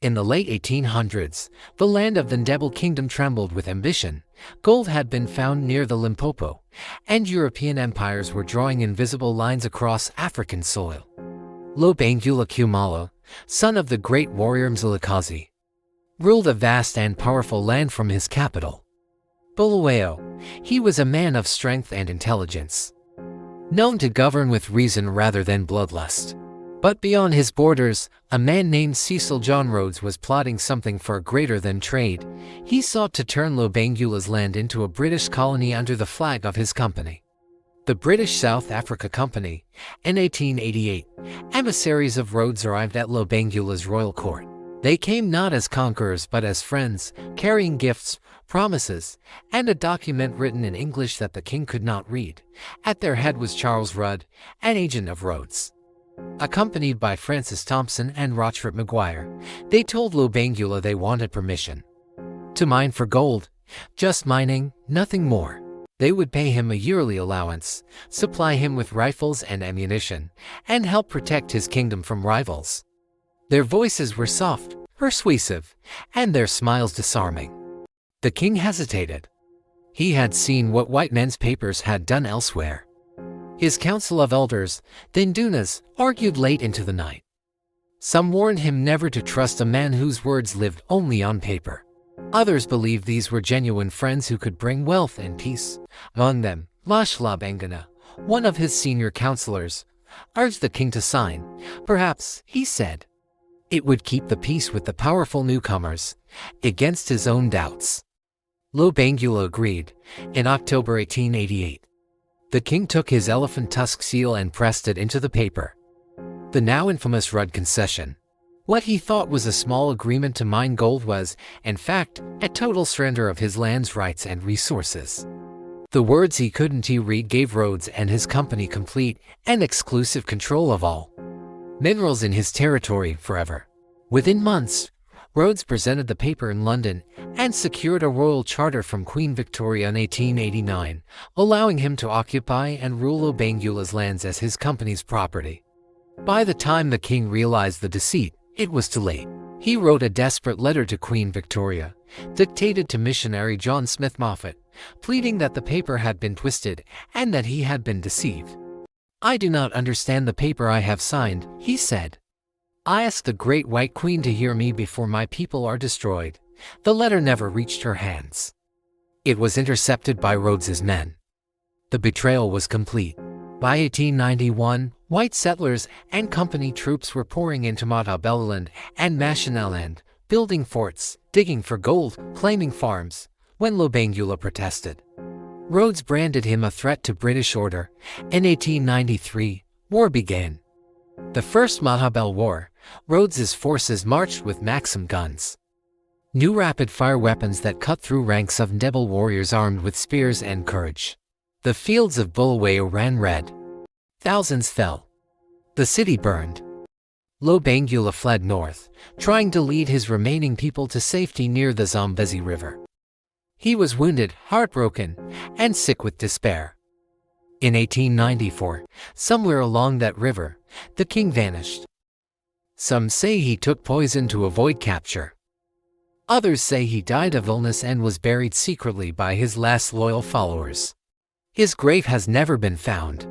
In the late 1800s, the land of the Ndebele kingdom trembled with ambition. Gold had been found near the Limpopo, and European empires were drawing invisible lines across African soil. Lobengula Kumalo, son of the great warrior Mzilikazi, ruled a vast and powerful land from his capital, Bulawayo. He was a man of strength and intelligence, known to govern with reason rather than bloodlust. But beyond his borders, a man named Cecil John Rhodes was plotting something far greater than trade. He sought to turn Lobengula's land into a British colony under the flag of his company, the British South Africa Company. In 1888, emissaries of Rhodes arrived at Lobengula's royal court. They came not as conquerors but as friends, carrying gifts, promises, and a document written in English that the king could not read. At their head was Charles Rudd, an agent of Rhodes. Accompanied by Francis Thompson and Rochfort Maguire, they told Lobengula they wanted permission to mine for gold, just mining, nothing more. They would pay him a yearly allowance, supply him with rifles and ammunition, and help protect his kingdom from rivals. Their voices were soft, persuasive, and their smiles disarming. The king hesitated. He had seen what white men's papers had done elsewhere. His council of elders, the Ndunas, argued late into the night. Some warned him never to trust a man whose words lived only on paper. Others believed these were genuine friends who could bring wealth and peace. Among them, Lobengula, one of his senior counselors, urged the king to sign. Perhaps, he said, it would keep the peace with the powerful newcomers, against his own doubts. Lobengula agreed. In October 1888, the king took his elephant tusk seal and pressed it into the paper. The now infamous Rudd concession. What he thought was a small agreement to mine gold was, in fact, a total surrender of his land's rights and resources. The words he couldn't read gave Rhodes and his company complete and exclusive control of all minerals in his territory forever. Within months, Rhodes presented the paper in London and secured a royal charter from Queen Victoria in 1889, allowing him to occupy and rule Lobengula's lands as his company's property. By the time the king realized the deceit, it was too late. He wrote a desperate letter to Queen Victoria, dictated to missionary John Smith Moffat, pleading that the paper had been twisted and that he had been deceived. I do not understand the paper I have signed, he said. I ask the great white queen to hear me before my people are destroyed. The letter never reached her hands. It was intercepted by Rhodes's men. The betrayal was complete. By 1891, white settlers and company troops were pouring into Matabeleland and Mashonaland, building forts, digging for gold, claiming farms. When Lobengula protested, Rhodes branded him a threat to British order. In 1893, war began. The First Matabele War. Rhodes's forces marched with Maxim guns, new rapid-fire weapons that cut through ranks of Ndebele warriors armed with spears and courage. The fields of Bulawayo ran red. Thousands fell. The city burned. Lobengula fled north, trying to lead his remaining people to safety near the Zambezi River. He was wounded, heartbroken, and sick with despair. In 1894, somewhere along that river, the king vanished. Some say he took poison to avoid capture. Others say he died of illness and was buried secretly by his last loyal followers. His grave has never been found.